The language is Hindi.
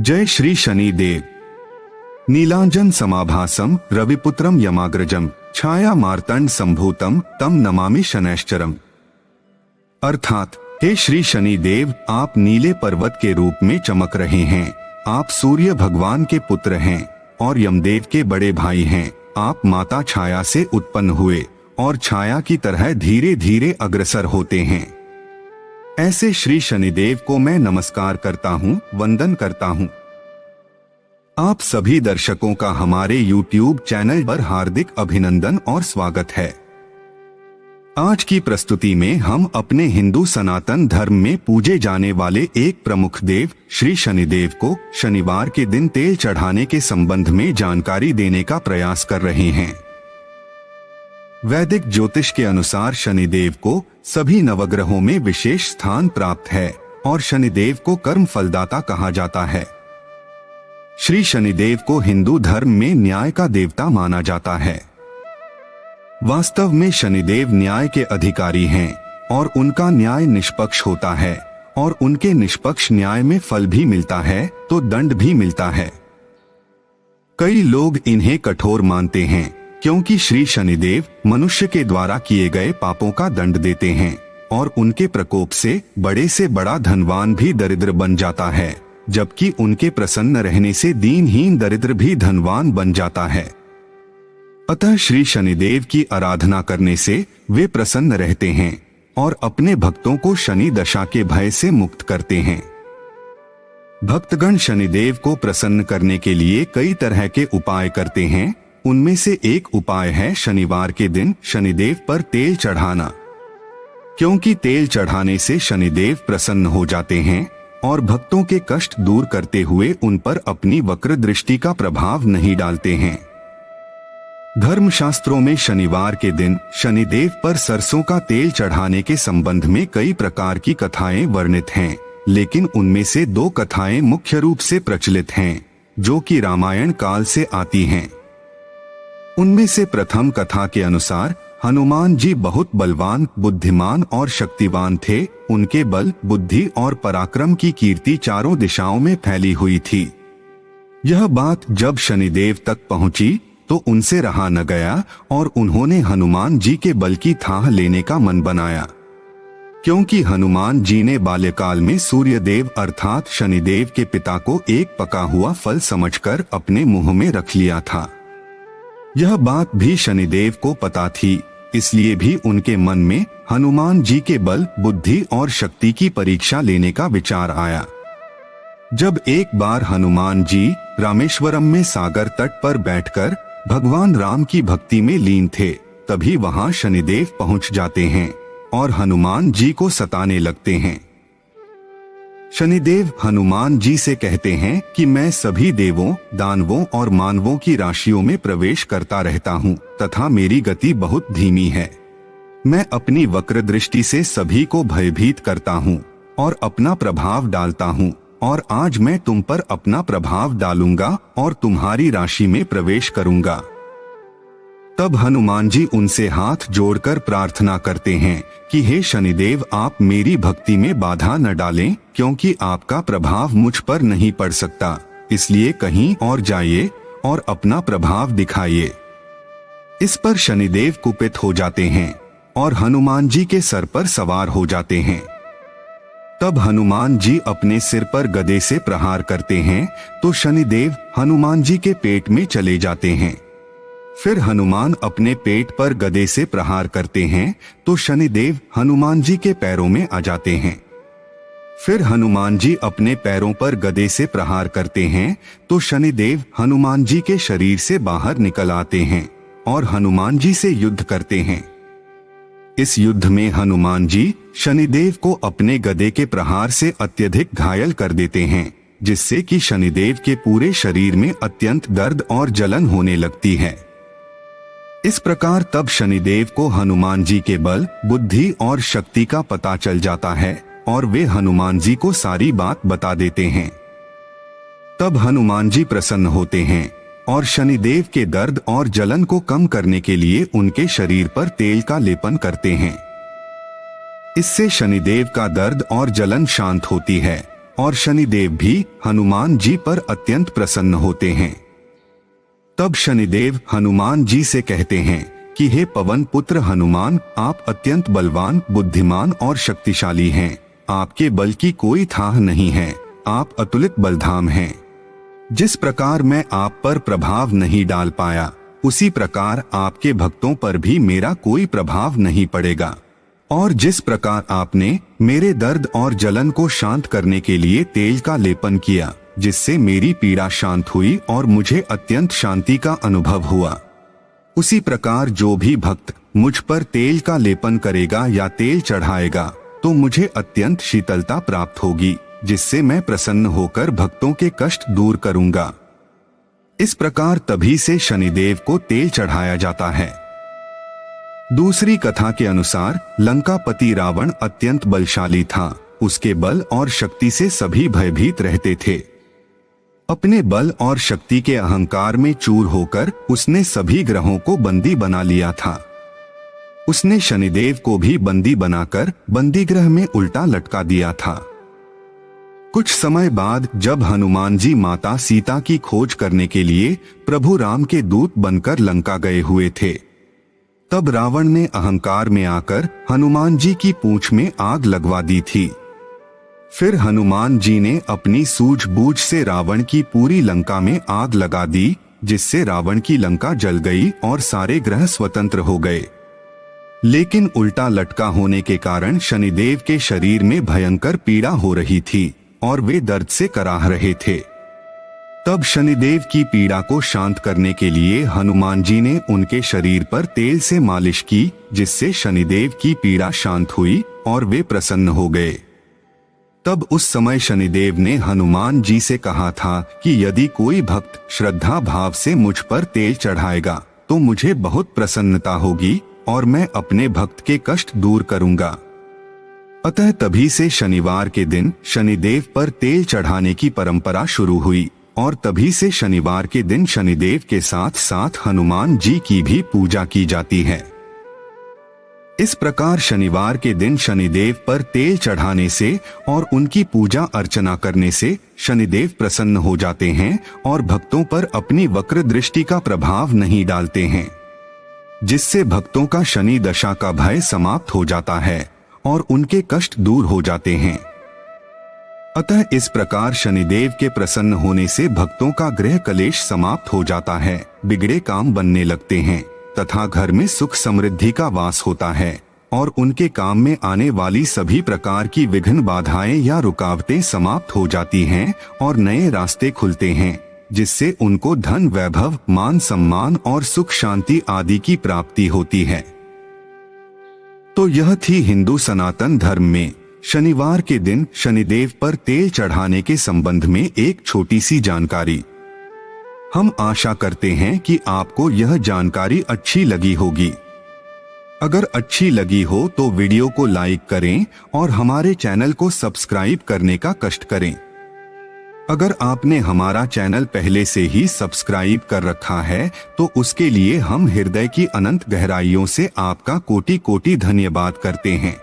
जय श्री शनि देव। नीलांजन समाभासम रविपुत्रम यमाग्रजम छाया मार्तंड संभूतम तम नमामि शनैश्चरम। अर्थात हे श्री शनि देव, आप नीले पर्वत के रूप में चमक रहे हैं। आप सूर्य भगवान के पुत्र हैं और यमदेव के बड़े भाई हैं। आप माता छाया से उत्पन्न हुए और छाया की तरह धीरे धीरे अग्रसर होते हैं। ऐसे श्री शनिदेव को मैं नमस्कार करता हूँ, वंदन करता हूँ। आप सभी दर्शकों का हमारे YouTube चैनल पर हार्दिक अभिनंदन और स्वागत है। आज की प्रस्तुति में हम अपने हिंदू सनातन धर्म में पूजे जाने वाले एक प्रमुख देव श्री शनिदेव को शनिवार के दिन तेल चढ़ाने के संबंध में जानकारी देने का प्रयास कर रहे हैं। वैदिक ज्योतिष के अनुसार शनिदेव को सभी नवग्रहों में विशेष स्थान प्राप्त है और शनिदेव को कर्म फलदाता कहा जाता है। श्री शनिदेव को हिंदू धर्म में न्याय का देवता माना जाता है। वास्तव में शनिदेव न्याय के अधिकारी हैं और उनका न्याय निष्पक्ष होता है और उनके निष्पक्ष न्याय में फल भी मिलता है तो दंड भी मिलता है। कई लोग इन्हें कठोर मानते हैं क्योंकि श्री शनिदेव मनुष्य के द्वारा किए गए पापों का दंड देते हैं और उनके प्रकोप से बड़ा धनवान भी दरिद्र बन जाता है, जबकि उनके प्रसन्न रहने से दीनहीन दरिद्र भी धनवान बन जाता है। अतः श्री शनिदेव की आराधना करने से वे प्रसन्न रहते हैं और अपने भक्तों को शनि दशा के भय से मुक्त करते हैं। भक्तगण शनिदेव को प्रसन्न करने के लिए कई तरह के उपाय करते हैं। उनमें से एक उपाय है शनिवार के दिन शनिदेव पर तेल चढ़ाना, क्योंकि तेल चढ़ाने से शनिदेव प्रसन्न हो जाते हैं और भक्तों के कष्ट दूर करते हुए उन पर अपनी वक्र दृष्टि का प्रभाव नहीं डालते हैं। धर्मशास्त्रों में शनिवार के दिन शनिदेव पर सरसों का तेल चढ़ाने के संबंध में कई प्रकार की कथाएं वर्णित हैं, लेकिन उनमें से दो कथाएं मुख्य रूप से प्रचलित हैं, जो कि रामायण काल से आती हैं। उनमें से प्रथम कथा के अनुसार हनुमान जी बहुत बलवान, बुद्धिमान और शक्तिवान थे। उनके बल, बुद्धि और पराक्रम की कीर्ति चारों दिशाओं में फैली हुई थी। यह बात जब शनिदेव तक पहुंची तो उनसे रहा न गया और उन्होंने हनुमान जी के बल की थाह लेने का मन बनाया, क्योंकि हनुमान जी ने बाल्यकाल में सूर्यदेव अर्थात शनिदेव के पिता को एक पका हुआ फल समझकर अपने मुंह में रख लिया था। यह बात भी शनिदेव को पता थी, इसलिए भी उनके मन में हनुमान जी के बल, बुद्धि और शक्ति की परीक्षा लेने का विचार आया। जब एक बार हनुमान जी रामेश्वरम में सागर तट पर बैठकर भगवान राम की भक्ति में लीन थे, तभी वहां शनिदेव पहुंच जाते हैं और हनुमान जी को सताने लगते हैं। शनिदेव हनुमान जी से कहते हैं कि मैं सभी देवों, दानवों और मानवों की राशियों में प्रवेश करता रहता हूँ तथा मेरी गति बहुत धीमी है। मैं अपनी वक्र दृष्टि से सभी को भयभीत करता हूँ और अपना प्रभाव डालता हूँ, और आज मैं तुम पर अपना प्रभाव डालूंगा और तुम्हारी राशि में प्रवेश करूंगा। तब हनुमान जी उनसे हाथ जोड़कर प्रार्थना करते हैं कि हे शनिदेव, आप मेरी भक्ति में बाधा न डालें, क्योंकि आपका प्रभाव मुझ पर नहीं पड़ सकता, इसलिए कहीं और जाइए और अपना प्रभाव दिखाइए। इस पर शनिदेव कुपित हो जाते हैं और हनुमान जी के सर पर सवार हो जाते हैं। तब हनुमान जी अपने सिर पर गदे से प्रहार करते हैं तो शनिदेव हनुमान जी के पेट में चले जाते हैं। फिर हनुमान अपने पेट पर गदे से प्रहार करते हैं तो शनिदेव हनुमान जी के पैरों में आ जाते हैं। फिर हनुमान जी अपने पैरों पर गदे से प्रहार करते हैं तो शनिदेव हनुमान जी के शरीर से बाहर निकल आते हैं और हनुमान जी से युद्ध करते हैं। इस युद्ध में हनुमान जी शनिदेव को अपने गदे के प्रहार से अत्यधिक घायल कर देते हैं, जिससे कि शनिदेव के पूरे शरीर में अत्यंत दर्द और जलन होने लगती है। इस प्रकार तब शनिदेव को हनुमान जी के बल, बुद्धि और शक्ति का पता चल जाता है और वे हनुमान जी को सारी बात बता देते हैं। तब हनुमान जी प्रसन्न होते हैं और शनिदेव के दर्द और जलन को कम करने के लिए उनके शरीर पर तेल का लेपन करते हैं। इससे शनिदेव का दर्द और जलन शांत होती है और शनिदेव भी हनुमान जी पर अत्यंत प्रसन्न होते हैं। तब शनिदेव हनुमान जी से कहते हैं कि हे पवन पुत्र हनुमान, आप अत्यंत बलवान, बुद्धिमान और शक्तिशाली हैं। आपके बल की कोई थाह नहीं है, आप अतुलित बलधाम हैं। जिस प्रकार मैं आप पर प्रभाव नहीं डाल पाया, उसी प्रकार आपके भक्तों पर भी मेरा कोई प्रभाव नहीं पड़ेगा। और जिस प्रकार आपने मेरे दर्द और जलन को शांत करने के लिए तेल का लेपन किया, जिससे मेरी पीड़ा शांत हुई और मुझे अत्यंत शांति का अनुभव हुआ, उसी प्रकार जो भी भक्त मुझ पर तेल का लेपन करेगा या तेल चढ़ाएगा, तो मुझे अत्यंत शीतलता प्राप्त होगी, जिससे मैं प्रसन्न होकर भक्तों के कष्ट दूर करूंगा। इस प्रकार तभी से शनिदेव को तेल चढ़ाया जाता है। दूसरी कथा के अनुसार लंकापति रावण अत्यंत बलशाली था। उसके बल और शक्ति से सभी भयभीत रहते थे। अपने बल और शक्ति के अहंकार में चूर होकर उसने सभी ग्रहों को बंदी बना लिया था। उसने शनिदेव को भी बंदी बनाकर बंदी गृह में उल्टा लटका दिया था। कुछ समय बाद जब हनुमान जी माता सीता की खोज करने के लिए प्रभु राम के दूत बनकर लंका गए हुए थे, तब रावण ने अहंकार में आकर हनुमान जी की पूंछ में आग लगवा दी थी। फिर हनुमान जी ने अपनी सूझबूझ से रावण की पूरी लंका में आग लगा दी, जिससे रावण की लंका जल गई और सारे ग्रह स्वतंत्र हो गए। लेकिन उल्टा लटका होने के कारण शनिदेव के शरीर में भयंकर पीड़ा हो रही थी और वे दर्द से कराह रहे थे। तब शनिदेव की पीड़ा को शांत करने के लिए हनुमान जी ने उनके शरीर पर तेल से मालिश की, जिससे शनिदेव की पीड़ा शांत हुई और वे प्रसन्न हो गए। तब उस समय शनिदेव ने हनुमान जी से कहा था कि यदि कोई भक्त श्रद्धा भाव से मुझ पर तेल चढ़ाएगा तो मुझे बहुत प्रसन्नता होगी और मैं अपने भक्त के कष्ट दूर करूंगा। अतः तभी से शनिवार के दिन शनिदेव पर तेल चढ़ाने की परंपरा शुरू हुई और तभी से शनिवार के दिन शनिदेव के साथ साथ हनुमान जी की भी पूजा की जाती है। इस प्रकार शनिवार के दिन शनिदेव पर तेल चढ़ाने से और उनकी पूजा अर्चना करने से शनिदेव प्रसन्न हो जाते हैं और भक्तों पर अपनी वक्र दृष्टि का प्रभाव नहीं डालते हैं, जिससे भक्तों का शनि दशा का भय समाप्त हो जाता है और उनके कष्ट दूर हो जाते हैं। अतः इस प्रकार शनिदेव के प्रसन्न होने से भक्तों का गृह कलेश समाप्त हो जाता है, बिगड़े काम बनने लगते हैं तथा घर में सुख समृद्धि का वास होता है और उनके काम में आने वाली सभी प्रकार की विघ्न बाधाएं या रुकावटें समाप्त हो जाती हैं और नए रास्ते खुलते हैं, जिससे उनको धन, वैभव, मान सम्मान और सुख शांति आदि की प्राप्ति होती है। तो यह थी हिंदू सनातन धर्म में शनिवार के दिन शनिदेव पर तेल चढ़ाने के संबंध में एक छोटी सी जानकारी। हम आशा करते हैं कि आपको यह जानकारी अच्छी लगी होगी। अगर अच्छी लगी हो तो वीडियो को लाइक करें और हमारे चैनल को सब्सक्राइब करने का कष्ट करें। अगर आपने हमारा चैनल पहले से ही सब्सक्राइब कर रखा है तो उसके लिए हम हृदय की अनंत गहराइयों से आपका कोटि कोटि धन्यवाद करते हैं।